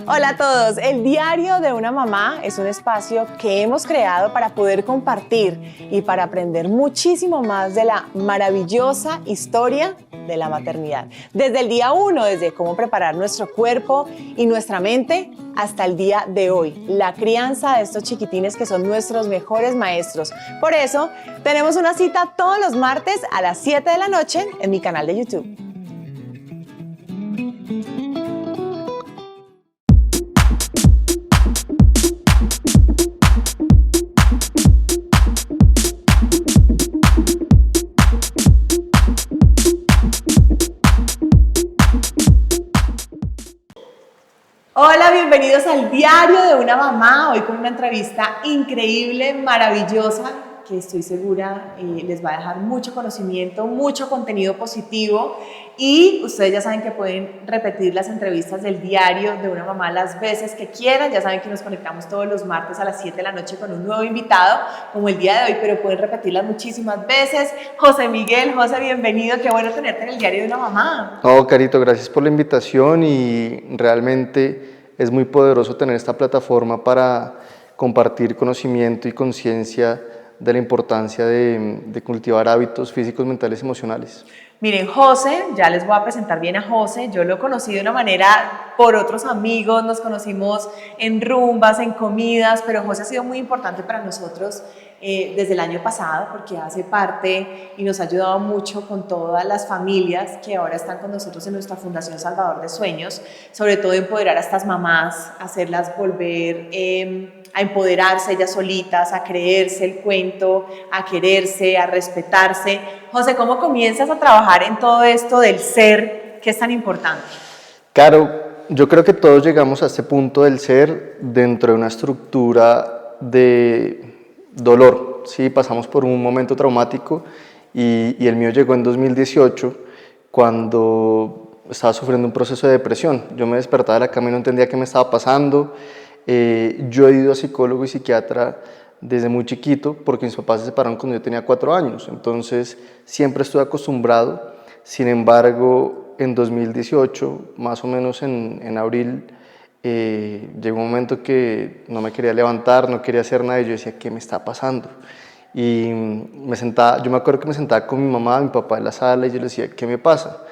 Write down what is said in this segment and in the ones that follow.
Hola a todos, el Diario de una Mamá es un espacio que hemos creado para poder compartir y para aprender muchísimo más de la maravillosa historia de la maternidad. Desde el día 1, desde cómo preparar nuestro cuerpo y nuestra mente, hasta el día de hoy, la crianza de estos chiquitines que son nuestros mejores maestros. Por eso, tenemos una cita todos los martes a las 7 de la noche en mi canal de YouTube. Hola, bienvenidos al Diario de una Mamá, hoy con una entrevista increíble, maravillosa, que estoy segura les va a dejar mucho conocimiento, mucho contenido positivo y ustedes ya saben que pueden repetir las entrevistas del Diario de una Mamá las veces que quieran, ya saben que nos conectamos todos los martes a las 7 de la noche con un nuevo invitado, como el día de hoy, pero pueden repetirlas muchísimas veces. José Miguel, José, bienvenido, qué bueno tenerte en el Diario de una Mamá. Oh, Carito, gracias por la invitación y realmente es muy poderoso tener esta plataforma para compartir conocimiento y conciencia de la importancia de cultivar hábitos físicos, mentales y emocionales. Miren, José, ya les voy a presentar bien a José, yo lo conocí de una manera por otros amigos, nos conocimos en rumbas, en comidas, pero José ha sido muy importante para nosotros desde el año pasado porque hace parte y nos ha ayudado mucho con todas las familias que ahora están con nosotros en nuestra Fundación Salvador de Sueños, sobre todo empoderar a estas mamás, hacerlas volver a empoderarse ellas solitas, a creerse el cuento, a quererse, a respetarse. José, ¿cómo comienzas a trabajar en todo esto del ser que es tan importante? Caro, yo creo que todos llegamos a este punto del ser dentro de una estructura de dolor, ¿sí? Pasamos por un momento traumático y el mío llegó en 2018 cuando estaba sufriendo un proceso de depresión. Yo me despertaba de la cama y no entendía qué me estaba pasando. Yo he ido a psicólogo y psiquiatra desde muy chiquito porque mis papás se separaron cuando yo tenía 4 años, entonces siempre estuve acostumbrado. Sin embargo, en 2018, más o menos en abril, llegó un momento que no me quería levantar, no quería hacer nada y yo decía, ¿qué me está pasando? Y yo me acuerdo que me sentaba con mi mamá, mi papá en la sala y yo les decía, ¿qué me pasa?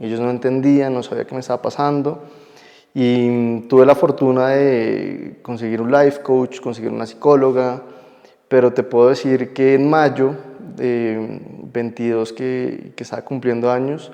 Ellos no entendían, no sabían qué me estaba pasando. Y tuve la fortuna de conseguir un life coach, conseguir una psicóloga, pero te puedo decir que en mayo de 22 que estaba cumpliendo años,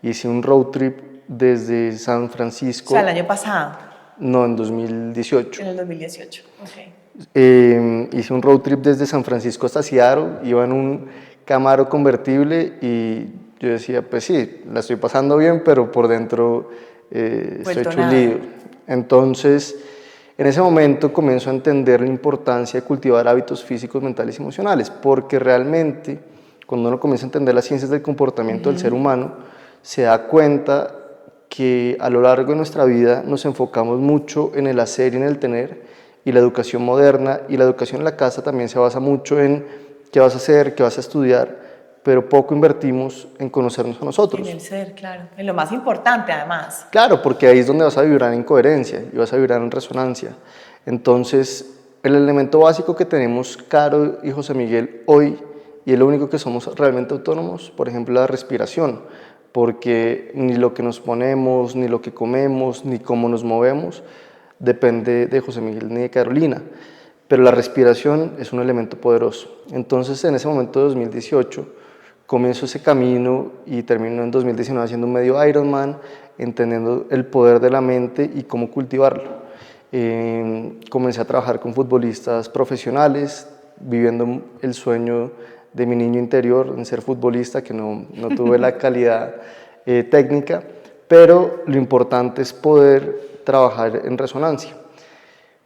hice un road trip desde San Francisco. O sea, el año pasado. No, en 2018. En el 2018, ok. Hice un road trip desde San Francisco hasta Seattle, iba en un Camaro convertible y yo decía, pues sí, la estoy pasando bien, pero por dentro estoy chulido. Entonces, en ese momento comienzo a entender la importancia de cultivar hábitos físicos, mentales y emocionales, porque realmente cuando uno comienza a entender las ciencias del comportamiento del ser humano, se da cuenta que a lo largo de nuestra vida nos enfocamos mucho en el hacer y en el tener, y la educación moderna y la educación en la casa también se basa mucho en qué vas a hacer, qué vas a estudiar, pero poco invertimos en conocernos a nosotros. En el ser, claro. En lo más importante, además. Claro, porque ahí es donde vas a vibrar en coherencia y vas a vibrar en resonancia. Entonces, el elemento básico que tenemos, Caro y José Miguel, hoy, y es lo único que somos realmente autónomos, por ejemplo, la respiración, porque ni lo que nos ponemos, ni lo que comemos, ni cómo nos movemos, depende de José Miguel ni de Carolina. Pero la respiración es un elemento poderoso. Entonces, en ese momento de 2018, comienzo ese camino y termino en 2019 haciendo un medio Ironman, entendiendo el poder de la mente y cómo cultivarlo. Comencé a trabajar con futbolistas profesionales, viviendo el sueño de mi niño interior en ser futbolista, que no tuve la calidad técnica, pero lo importante es poder trabajar en resonancia.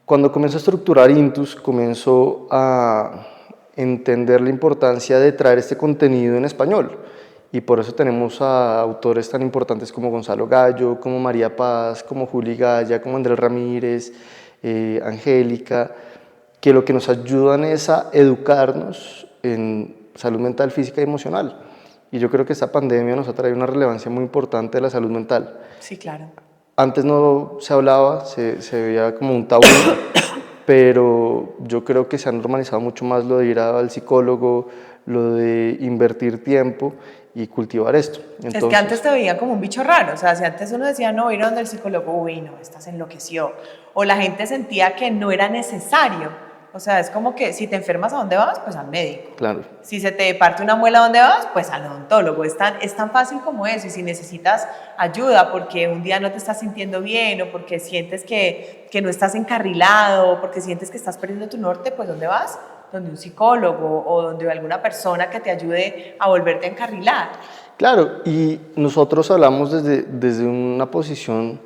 Cuando comienzo a estructurar Intus, comienzo a entender la importancia de traer este contenido en español, y por eso tenemos a autores tan importantes como Gonzalo Gallo, como María Paz, como Juli Gaya, como Andrés Ramírez, Angélica, que lo que nos ayudan es a educarnos en salud mental, física y emocional. Y yo creo que esta pandemia nos ha traído una relevancia muy importante de la salud mental. Sí, claro. Antes no se hablaba, se veía como un tabú, pero yo creo que se ha normalizado mucho más lo de ir al psicólogo, lo de invertir tiempo y cultivar esto. Es que antes te veía como un bicho raro, o sea, si antes uno decía, no, ir a donde el psicólogo, uy, no, esta se enloqueció, o la gente sentía que no era necesario, o sea, es como que si te enfermas, ¿a dónde vas? Pues al médico. Claro. Si se te parte una muela, ¿a dónde vas? Pues al odontólogo. Es tan fácil como eso, y si necesitas ayuda porque un día no te estás sintiendo bien, o porque sientes que no estás encarrilado, o porque sientes que estás perdiendo tu norte, pues ¿dónde vas? Donde un psicólogo o donde alguna persona que te ayude a volverte a encarrilar. Claro, y nosotros hablamos desde una posición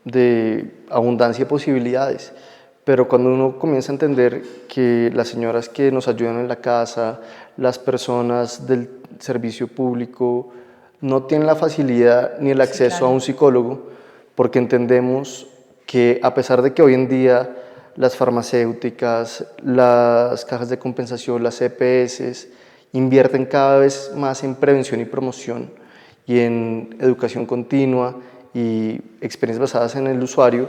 de abundancia de posibilidades, pero cuando uno comienza a entender que las señoras que nos ayudan en la casa, las personas del servicio público, no tienen la facilidad ni el acceso a un psicólogo, porque entendemos que a pesar de que hoy en día las farmacéuticas, las cajas de compensación, las EPS, invierten cada vez más en prevención y promoción y en educación continua y experiencias basadas en el usuario,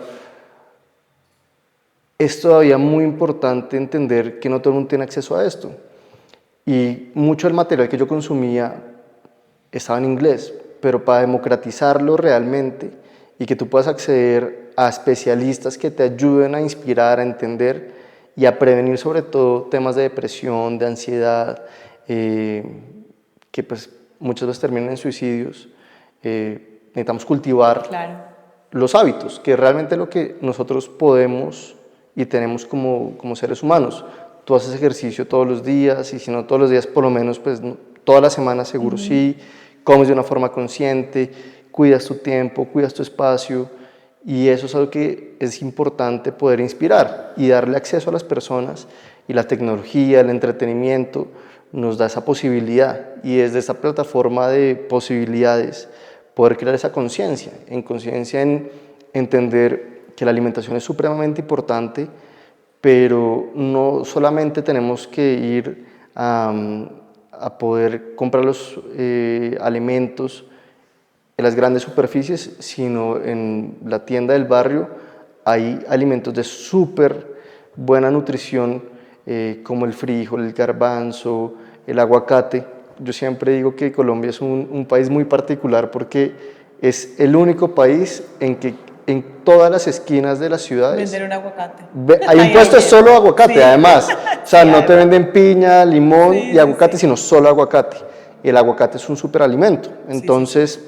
es todavía muy importante entender que no todo el mundo tiene acceso a esto. Y mucho del material que yo consumía estaba en inglés, pero para democratizarlo realmente y que tú puedas acceder a especialistas que te ayuden a inspirar, a entender y a prevenir sobre todo temas de depresión, de ansiedad, que pues muchas veces terminan en suicidios, necesitamos cultivar los hábitos, que es realmente lo que nosotros podemos y tenemos como seres humanos. Tú haces ejercicio todos los días, y si no todos los días, por lo menos pues toda la semana seguro sí, comes de una forma consciente, cuidas tu tiempo, cuidas tu espacio, y eso es algo que es importante poder inspirar y darle acceso a las personas, y la tecnología, el entretenimiento nos da esa posibilidad, y desde esta plataforma de posibilidades poder crear esa conciencia en entender que la alimentación es supremamente importante, pero no solamente tenemos que ir a poder comprar los alimentos en las grandes superficies, sino en la tienda del barrio hay alimentos de súper buena nutrición, como el frijol, el garbanzo, el aguacate. Yo siempre digo que Colombia es un país muy particular porque es el único país en que en todas las esquinas de las ciudades vender un aguacate. Hay un puesto solo aguacate, además. O sea, no te venden piña, limón y aguacate, sino solo aguacate. Y el aguacate es un superalimento. Entonces,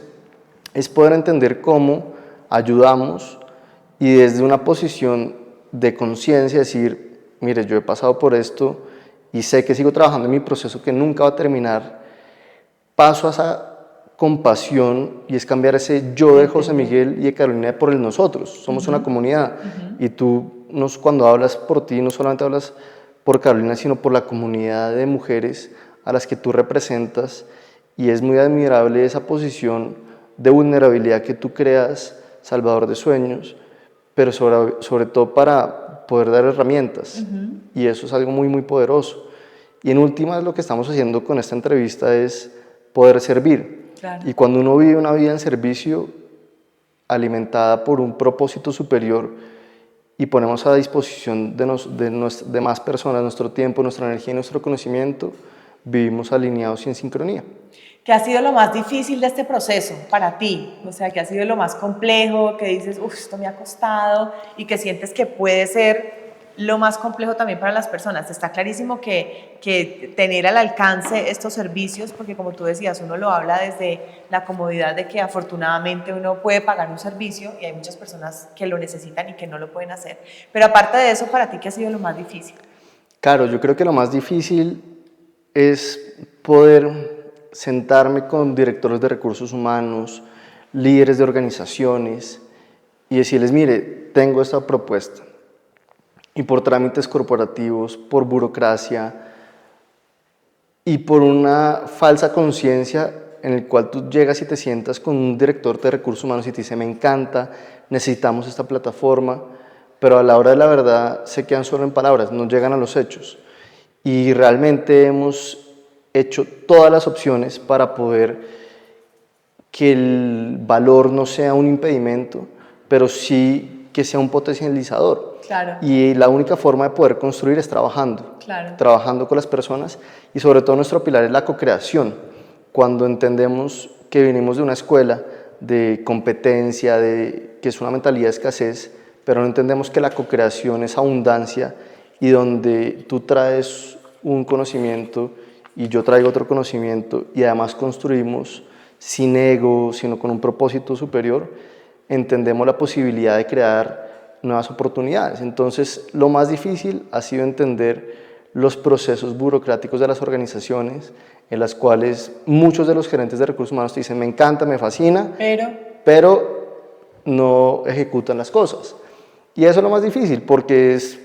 es poder entender cómo ayudamos y desde una posición de conciencia decir, mire, yo he pasado por esto y sé que sigo trabajando en mi proceso que nunca va a terminar. Paso a esa compasión, y es cambiar ese yo de José Miguel y de Carolina por el nosotros. Somos una comunidad, y tú cuando hablas por ti no solamente hablas por Carolina, sino por la comunidad de mujeres a las que tú representas, y es muy admirable esa posición de vulnerabilidad que tú creas, salvador de sueños, pero sobre todo para poder dar herramientas, y eso es algo muy poderoso. Y en últimas lo que estamos haciendo con esta entrevista es poder servir. Y cuando uno vive una vida en servicio alimentada por un propósito superior y ponemos a disposición de más personas nuestro tiempo, nuestra energía y nuestro conocimiento, vivimos alineados y en sincronía. ¿Qué ha sido lo más difícil de este proceso para ti? O sea, ¿qué ha sido lo más complejo? Que dices, uff, esto me ha costado, y que sientes que puede ser lo más complejo también para las personas. Está clarísimo que tener al alcance estos servicios, porque como tú decías, uno lo habla desde la comodidad de que afortunadamente uno puede pagar un servicio, y hay muchas personas que lo necesitan y que no lo pueden hacer. Pero aparte de eso, ¿para ti qué ha sido lo más difícil? Claro, yo creo que lo más difícil es poder sentarme con directores de recursos humanos, líderes de organizaciones, y decirles, mire, tengo esta propuesta. Y por trámites corporativos, por burocracia y por una falsa conciencia en el cual tú llegas y te sientas con un director de recursos humanos y te dice, me encanta, necesitamos esta plataforma, pero a la hora de la verdad se quedan solo en palabras, no llegan a los hechos. Y realmente hemos hecho todas las opciones para poder que el valor no sea un impedimento, pero sí que sea un potencializador. Claro. Y la única forma de poder construir es trabajando, Claro. trabajando con las personas, y sobre todo nuestro pilar es la co-creación. Cuando entendemos que venimos de una escuela de competencia, que es una mentalidad de escasez, pero no entendemos que la co-creación es abundancia, y donde tú traes un conocimiento y yo traigo otro conocimiento, y además construimos sin ego, sino con un propósito superior, entendemos la posibilidad de crear nuevas oportunidades. Entonces, lo más difícil ha sido entender los procesos burocráticos de las organizaciones, en las cuales muchos de los gerentes de recursos humanos te dicen, me encanta, me fascina, pero no ejecutan las cosas. Y eso es lo más difícil, porque es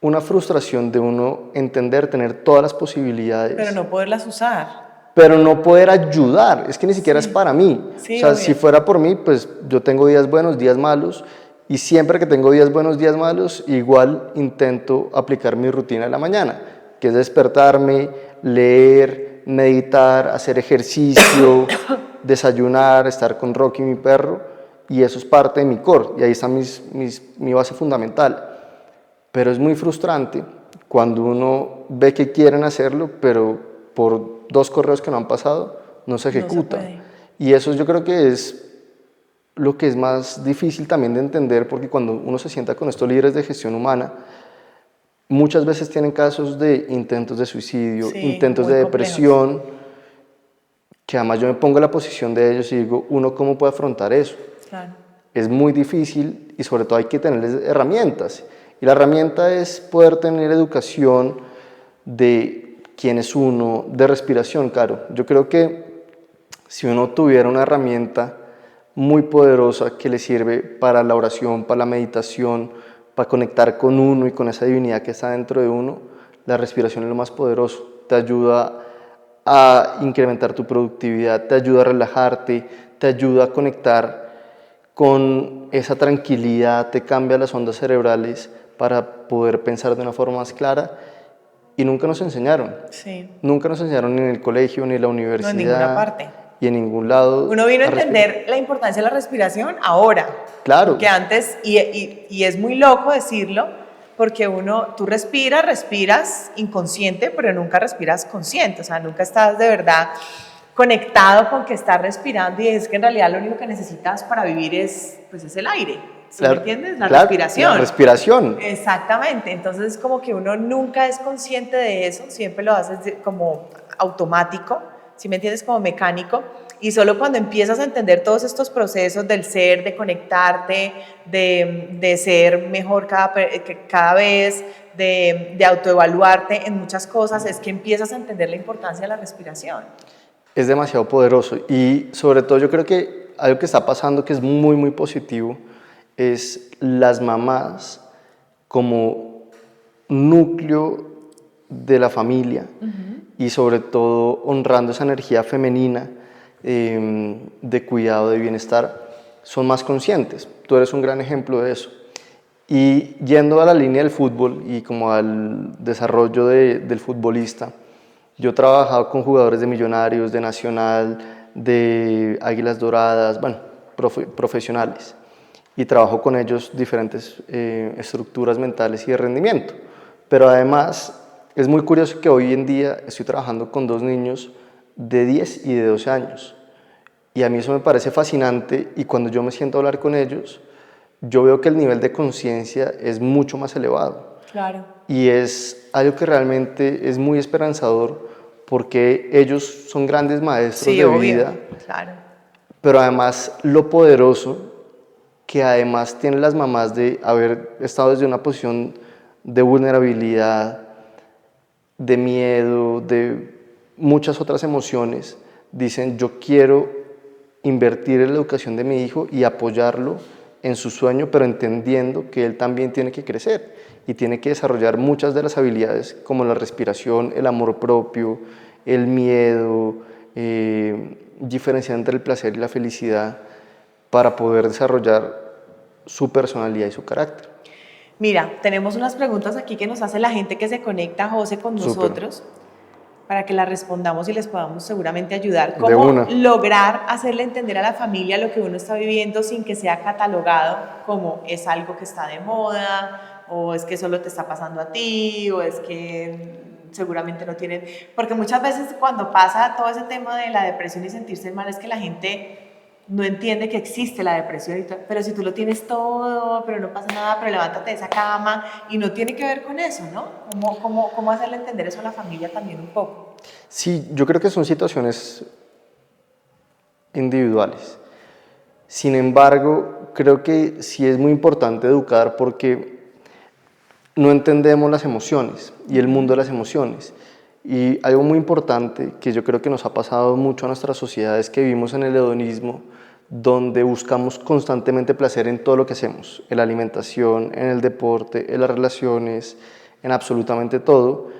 una frustración de uno entender, tener todas las posibilidades, pero no poderlas usar. Pero no poder ayudar, es que ni siquiera es para mí. Sí, o sea, obvio. si fuera por mí, pues yo tengo días buenos, días malos, y siempre que tengo días buenos, días malos, igual intento aplicar mi rutina de la mañana, que es despertarme, leer, meditar, hacer ejercicio, desayunar, estar con Rocky, mi perro, y eso es parte de mi core, y ahí está mi base fundamental. Pero es muy frustrante cuando uno ve que quieren hacerlo, pero por 2 correos que no han pasado, no se ejecuta. No se puede. Y eso yo creo que es lo que es más difícil también de entender, porque cuando uno se sienta con estos líderes de gestión humana, muchas veces tienen casos de intentos de suicidio, Sí, intentos muy de complejos. depresión, que además yo me pongo en la posición de ellos y digo, ¿uno cómo puede afrontar eso? Claro. Es muy difícil, y sobre todo hay que tener herramientas. Y la herramienta es poder tener educación de quién es uno, de respiración, claro. Yo creo que si uno tuviera una herramienta muy poderosa que le sirve para la oración, para la meditación, para conectar con uno y con esa divinidad que está dentro de uno, la respiración es lo más poderoso. Te ayuda a incrementar tu productividad, te ayuda a relajarte, te ayuda a conectar con esa tranquilidad, te cambia las ondas cerebrales para poder pensar de una forma más clara, y nunca nos enseñaron. Sí. Nunca nos enseñaron ni en el colegio, ni en la universidad, No, en ninguna parte. y en ningún lado. Uno vino a entender la importancia de la respiración ahora. Claro. Porque antes, y es muy loco decirlo, porque tú respiras inconsciente, pero nunca respiras consciente, o sea, nunca estás de verdad conectado con que estás respirando, y es que en realidad lo único que necesitas para vivir es el aire. ¿Sí me entiendes? La respiración. La respiración. Exactamente. Entonces es como que uno nunca es consciente de eso, siempre lo haces como automático, ¿sí me entiendes? Como mecánico. Y solo cuando empiezas a entender todos estos procesos del ser, de conectarte, de ser mejor cada vez, de autoevaluarte en muchas cosas, es que empiezas a entender la importancia de la respiración. Es demasiado poderoso, y sobre todo yo creo que algo que está pasando que es muy, muy positivo es las mamás como núcleo de la familia, y sobre todo honrando esa energía femenina de cuidado, de bienestar, son más conscientes. Tú eres un gran ejemplo de eso. Y yendo a la línea del fútbol y como al desarrollo del futbolista, yo he trabajado con jugadores de Millonarios, de Nacional, de Águilas Doradas, bueno, profesionales, y trabajo con ellos diferentes estructuras mentales y de rendimiento. Pero además es muy curioso que hoy en día estoy trabajando con 2 niños de 10 y de 12 años, y a mí eso me parece fascinante, y cuando yo me siento a hablar con ellos, yo veo que el nivel de conciencia es mucho más elevado. Claro. Y es algo que realmente es muy esperanzador, porque ellos son grandes maestros de vida. Claro. Pero además lo poderoso que además tienen las mamás de haber estado desde una posición de vulnerabilidad, de miedo, de muchas otras emociones, dicen yo quiero invertir en la educación de mi hijo y apoyarlo en su sueño, pero entendiendo que él también tiene que crecer y tiene que desarrollar muchas de las habilidades como la respiración, el amor propio, el miedo, diferenciar entre el placer y la felicidad para poder desarrollar su personalidad y su carácter. Mira, tenemos unas preguntas aquí que nos hace la gente que se conecta, José, con nosotros, para que la respondamos y les podamos seguramente ayudar. De ¿Cómo una. lograr hacerle entender a la familia lo que uno está viviendo sin que sea catalogado como es algo que está de moda, o es que solo te está pasando a ti, o es que seguramente no tienen... Porque muchas veces cuando pasa todo ese tema de la depresión y sentirse mal es que la gente no entiende que existe la depresión, pero si tú lo tienes todo, pero no pasa nada, pero levántate de esa cama, y no tiene que ver con eso, ¿no? ¿Cómo hacerle entender eso a la familia también un poco? Sí, yo creo que son situaciones individuales. Sin embargo, creo que sí es muy importante educar porque no entendemos las emociones y el mundo de las emociones. Y algo muy importante que yo creo que nos ha pasado mucho a nuestra sociedad es que vivimos en el hedonismo, donde buscamos constantemente placer en todo lo que hacemos, en la alimentación, en el deporte, en las relaciones, en absolutamente todo,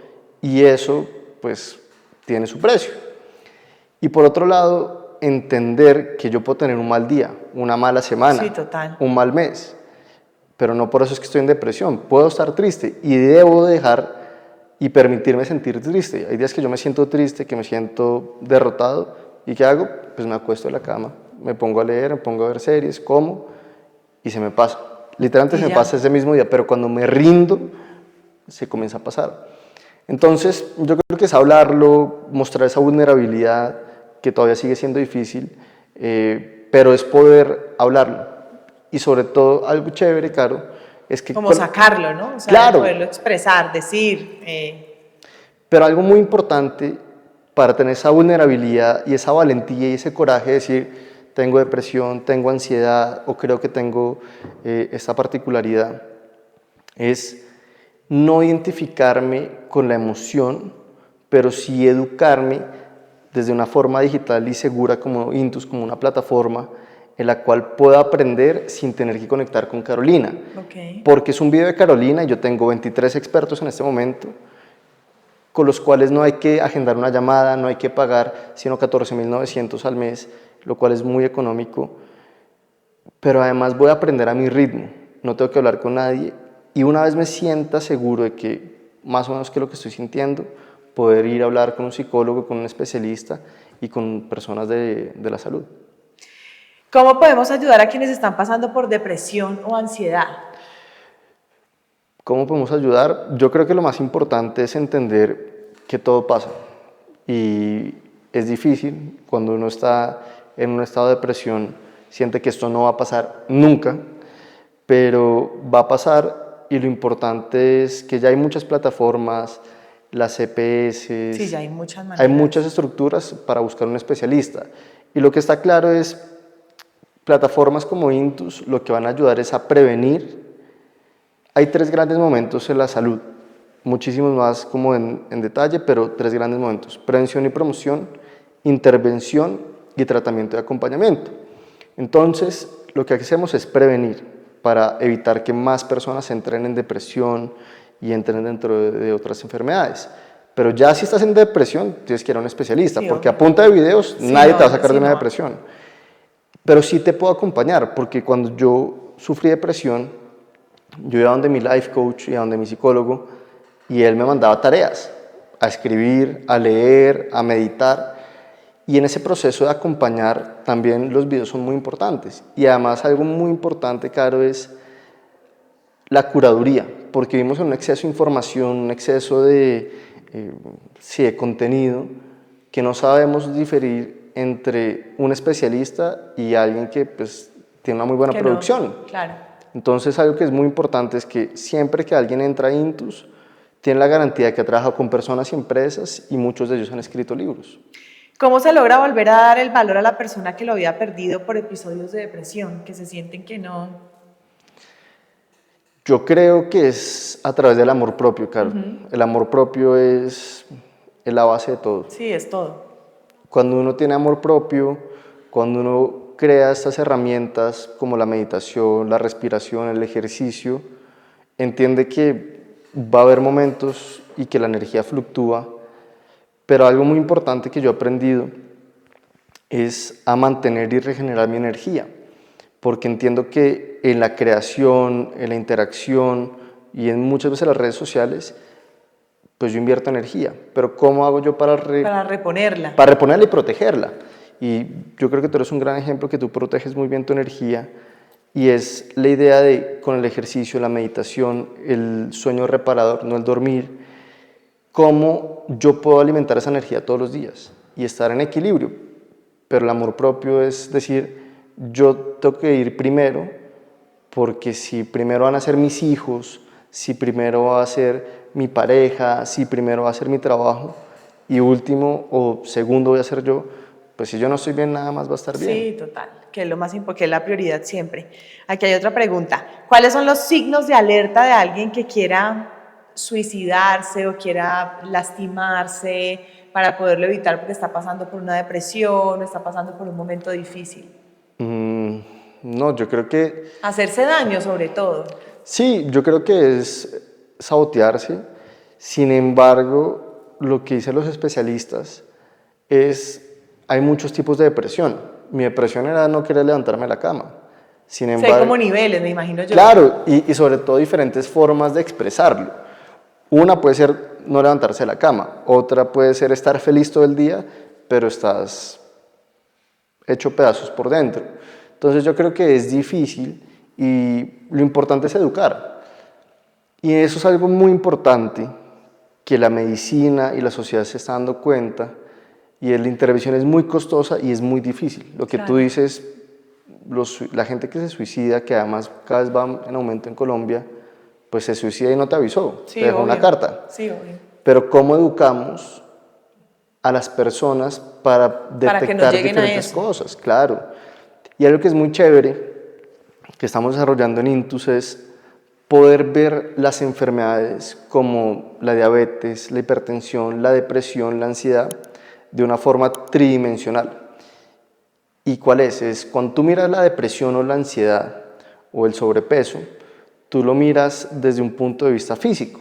y eso pues tiene su precio. Y por otro lado, entender que yo puedo tener un mal día, una mala semana, Sí, total. un mal mes, pero no por eso es que estoy en depresión. Puedo estar triste y debo dejar y permitirme sentir triste. Hay días que yo me siento triste, que me siento derrotado, ¿y qué hago? Pues me acuesto en la cama, me pongo a leer, me pongo a ver series, como, y se me pasa. Literalmente se me pasa ese mismo día, pero cuando me rindo, se comienza a pasar. Entonces, yo creo que es hablarlo, mostrar esa vulnerabilidad, que todavía sigue siendo difícil, pero es poder hablarlo. Y sobre todo, algo chévere, Caro, es que... Como sacarlo, ¿no? O sea, claro, poderlo expresar, decir. pero algo muy importante para tener esa vulnerabilidad y esa valentía y ese coraje de decir, tengo depresión, tengo ansiedad o creo que tengo esta particularidad, es no identificarme con la emoción, pero sí educarme desde una forma digital y segura como Intus, como una plataforma en la cual pueda aprender sin tener que conectar con Carolina. Okay. Porque es un video de Carolina y yo tengo 23 expertos en este momento, con los cuales no hay que agendar una llamada, no hay que pagar sino 14.900 al mes, lo cual es muy económico, pero además voy a aprender a mi ritmo, no tengo que hablar con nadie, y una vez me sienta seguro de que más o menos qué es lo que estoy sintiendo, poder ir a hablar con un psicólogo, con un especialista y con personas de la salud. ¿Cómo podemos ayudar a quienes están pasando por depresión o ansiedad? ¿Cómo podemos ayudar? Yo creo que lo más importante es entender que todo pasa y es difícil cuando uno está en un estado de depresión, siente que esto no va a pasar nunca, pero va a pasar y lo importante es que ya hay muchas plataformas, las CPS, Sí, ya hay muchas maneras. hay muchas estructuras para buscar un especialista. Y lo que está claro es, plataformas como Intus lo que van a ayudar es a prevenir. Hay 3 grandes momentos en la salud, muchísimos más como en detalle, pero 3 grandes momentos: prevención y promoción, intervención y tratamiento de acompañamiento. Entonces, lo que hacemos es prevenir para evitar que más personas entren en depresión y entren dentro de otras enfermedades. Pero ya si estás en depresión, tienes que ir a un especialista, Sí, porque obvio. a punta de videos Sí, nadie no, te va a sacar sí, de una no. depresión. Pero sí te puedo acompañar, porque cuando yo sufrí depresión, yo iba a donde mi life coach y a donde mi psicólogo, y él me mandaba tareas, a escribir, a leer, a meditar, y en ese proceso de acompañar también los videos son muy importantes. Y además algo muy importante, Caro, es la curaduría, porque vivimos en un exceso de información, un exceso sí, de contenido, que no sabemos diferir entre un especialista y alguien que pues, tiene una muy buena Que producción. no, claro. Entonces, algo que es muy importante es que siempre que alguien entra a Intus, tiene la garantía de que ha trabajado con personas y empresas y muchos de ellos han escrito libros. ¿Cómo se logra volver a dar el valor a la persona que lo había perdido por episodios de depresión, que se sienten que no? Yo creo que es a través del amor propio, Caro. El amor propio es la base de todo. Sí, es todo. Cuando uno tiene amor propio, cuando uno crea estas herramientas como la meditación, la respiración, el ejercicio, entiende que va a haber momentos y que la energía fluctúa, pero algo muy importante que yo he aprendido es a mantener y regenerar mi energía, porque entiendo que en la creación, en la interacción y en muchas veces las redes sociales pues yo invierto energía, pero ¿cómo hago yo para reponerla? Para reponerla y protegerla. Y yo creo que tú eres un gran ejemplo que tú proteges muy bien tu energía y es la idea de con el ejercicio, la meditación, el sueño reparador, no el dormir, cómo yo puedo alimentar esa energía todos los días y estar en equilibrio. Pero el amor propio es decir, yo tengo que ir primero porque si primero van a ser mis hijos, si primero va a ser mi pareja, si primero va a ser mi trabajo y último o segundo voy a ser yo, pues si yo no estoy bien, nada más va a estar bien. Sí, total, que es lo más importante, que es la prioridad siempre. Aquí hay otra pregunta. ¿Cuáles son los signos de alerta de alguien que quiera suicidarse o quiera lastimarse para poderlo evitar porque está pasando por una depresión o está pasando por un momento difícil? No, yo creo que Hacerse daño sobre todo. sí, yo creo que es sabotearse. Sin embargo, lo que dicen los especialistas es, hay muchos tipos de depresión. Mi depresión era no querer levantarme de la cama. Sin O sea, hay embargo, como niveles, me imagino yo. claro, y sobre todo diferentes formas de expresarlo. Una puede ser no levantarse de la cama, otra puede ser estar feliz todo el día, pero estás hecho pedazos por dentro. Entonces yo creo que es difícil y lo importante es educar. Y eso es algo muy importante que la medicina y la sociedad se está dando cuenta y la intervención es muy costosa y es muy difícil. Lo que tú dices, la gente que se suicida, que además cada vez va en aumento en Colombia, pues se suicida y no te avisó, Sí, te dejó una carta. Sí, obvio. Pero ¿cómo educamos a las personas para detectar diferentes cosas? Claro. Y algo que es muy chévere, que estamos desarrollando en Intus, es poder ver las enfermedades como la diabetes, la hipertensión, la depresión, la ansiedad, de una forma tridimensional. ¿Y cuál es? Es cuando tú miras la depresión o la ansiedad o el sobrepeso, tú lo miras desde un punto de vista físico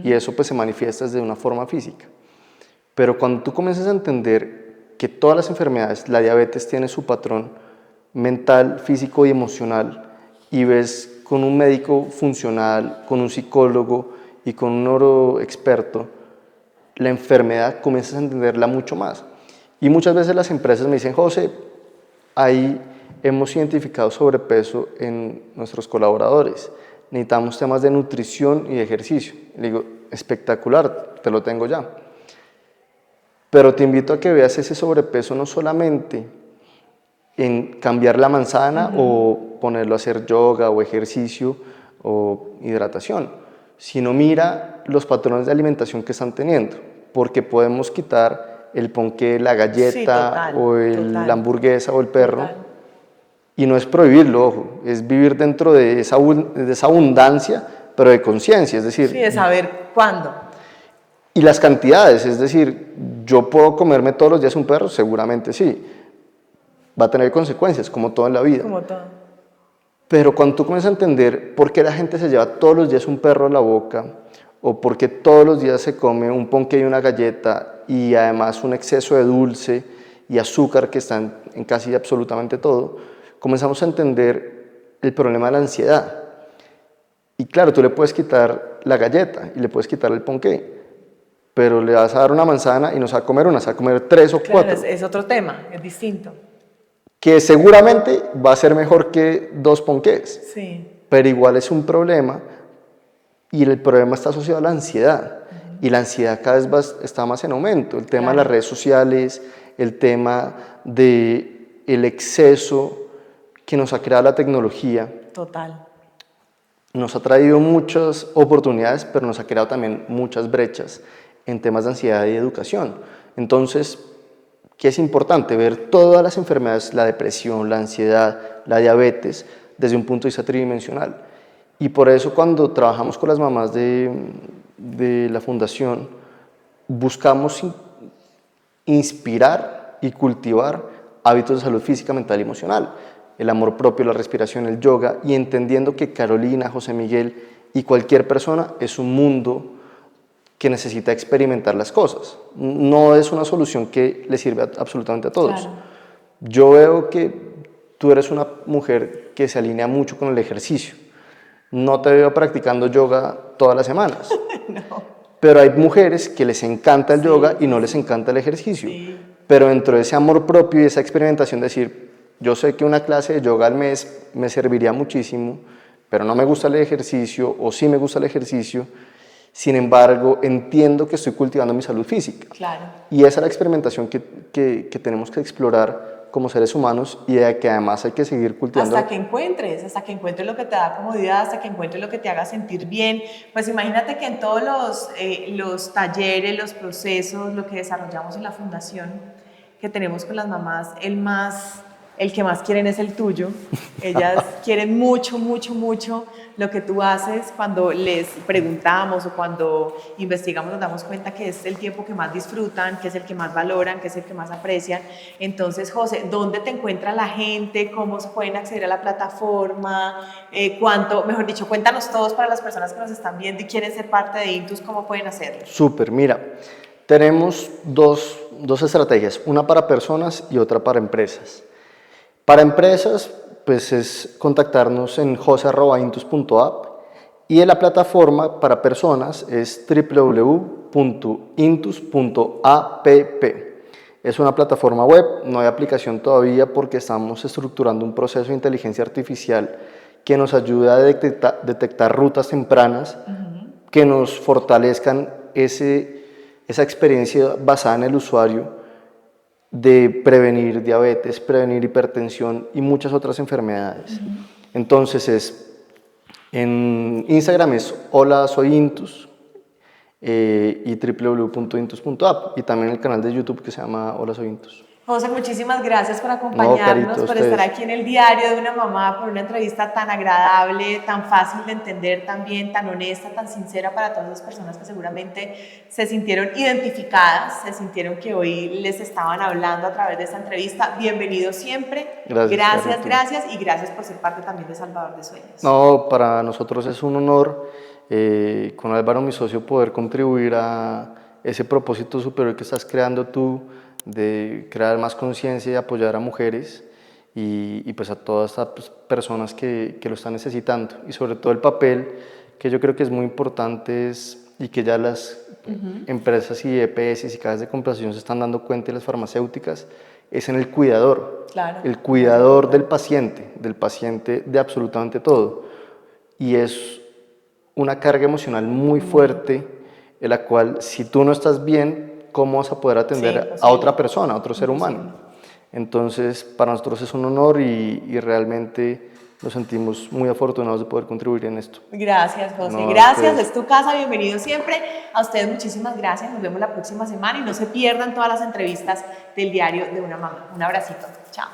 y eso pues se manifiesta desde una forma física. Pero cuando tú comienzas a entender que todas las enfermedades, la diabetes tiene su patrón mental, físico y emocional y ves con un médico funcional, con un psicólogo y con un neuroexperto, la enfermedad comienzas a entenderla mucho más. Y muchas veces las empresas me dicen, José, ahí hemos identificado sobrepeso en nuestros colaboradores, necesitamos temas de nutrición y de ejercicio. Le digo, espectacular, te lo tengo ya. Pero te invito a que veas ese sobrepeso no solamente en cambiar la manzana o ponerlo a hacer yoga o ejercicio o hidratación, sino mira los patrones de alimentación que están teniendo, porque podemos quitar el ponqué, la galleta o la hamburguesa o el perro, y no es prohibirlo, ojo, es vivir dentro de esa abundancia, pero de conciencia, es decir... Sí, de saber cuándo. Y las cantidades, es decir, ¿yo puedo comerme todos los días un perro? Seguramente sí. Va a tener consecuencias, como todo en la vida. Como todo. Pero cuando tú comienzas a entender por qué la gente se lleva todos los días un perro a la boca, o por qué todos los días se come un ponqué y una galleta, y además un exceso de dulce y azúcar que están en casi absolutamente todo, comenzamos a entender el problema de la ansiedad. Y claro, tú le puedes quitar la galleta y le puedes quitar el ponqué, pero le vas a dar una manzana y no se va a comer una, se va a comer 3 o 4. Claro, es otro tema, es distinto. Que seguramente va a ser mejor que 2 ponqués, sí. Pero igual es un problema y el problema está asociado a la ansiedad. Y la ansiedad cada vez está más en aumento. El tema de las redes sociales, el tema del exceso que nos ha creado la tecnología. Total. Nos ha traído muchas oportunidades, pero nos ha creado también muchas brechas en temas de ansiedad y educación. Entonces, ¿qué es importante? Ver todas las enfermedades, la depresión, la ansiedad, la diabetes, desde un punto de vista tridimensional. Y por eso cuando trabajamos con las mamás de la fundación, buscamos inspirar y cultivar hábitos de salud física, mental y emocional. El amor propio, la respiración, el yoga, y entendiendo que Carolina, José Miguel y cualquier persona es un mundo que necesita experimentar las cosas. No es una solución que le sirve absolutamente a todos. Claro. Yo veo que tú eres una mujer que se alinea mucho con el ejercicio. No te veo practicando yoga todas las semanas. No. pero hay mujeres que les encanta el yoga y no les encanta el ejercicio. Sí. Pero dentro de ese amor propio y esa experimentación, decir, yo sé que una clase de yoga al mes me serviría muchísimo, pero no me gusta el ejercicio, o sí me gusta el ejercicio, sin embargo, entiendo que estoy cultivando mi salud física. Claro. Y esa es la experimentación que tenemos que explorar como seres humanos y de que además hay que seguir cultivando. Hasta que encuentres lo que te da comodidad, hasta que encuentres lo que te haga sentir bien. Pues imagínate que en todos los talleres, los procesos, lo que desarrollamos en la fundación que tenemos con las mamás, el que más quieren es el tuyo. Ellas quieren mucho, mucho, mucho lo que tú haces. Cuando les preguntamos o cuando investigamos nos damos cuenta que es el tiempo que más disfrutan, que es el que más valoran, que es el que más aprecian. Entonces, José, ¿dónde te encuentra la gente? ¿Cómo se pueden acceder a la plataforma? Mejor dicho, cuéntanos todos para las personas que nos están viendo y quieren ser parte de Intus, ¿cómo pueden hacerlo? Súper, mira, tenemos dos estrategias, una para personas y otra para empresas. Para empresas, pues es contactarnos en jose@intus.app y en la plataforma para personas es www.intus.app. Es una plataforma web, no hay aplicación todavía porque estamos estructurando un proceso de inteligencia artificial que nos ayuda a detectar rutas tempranas que nos fortalezcan esa experiencia basada en el usuario de prevenir diabetes, prevenir hipertensión y muchas otras enfermedades. Entonces, en Instagram es hola soy Intus y www.intus.app y también el canal de YouTube que se llama Hola soy Intus. José, muchísimas gracias por acompañarnos, por estar aquí en el Diario de una Mamá, por una entrevista tan agradable, tan fácil de entender también, tan honesta, tan sincera para todas las personas que seguramente se sintieron identificadas, se sintieron que hoy les estaban hablando a través de esta entrevista. Bienvenido siempre. Gracias y gracias por ser parte también de Salvador de Sueños. No, para nosotros es un honor con Álvaro, mi socio, poder contribuir a ese propósito superior que estás creando tú, de crear más conciencia y apoyar a mujeres y pues a todas estas personas que lo están necesitando, y sobre todo el papel que yo creo que es muy importante y que ya las empresas y EPS y casas de compensación se están dando cuenta, y las farmacéuticas, es en el cuidador, el cuidador del paciente de absolutamente todo, y es una carga emocional muy fuerte en la cual si tú no estás bien, ¿cómo vas a poder atender a otra persona, a otro ser humano? Entonces, para nosotros es un honor y realmente nos sentimos muy afortunados de poder contribuir en esto. Gracias, José. Gracias, es tu casa, bienvenido siempre. A ustedes muchísimas gracias, nos vemos la próxima semana y no se pierdan todas las entrevistas del Diario de una Mamá. Un abracito, chao.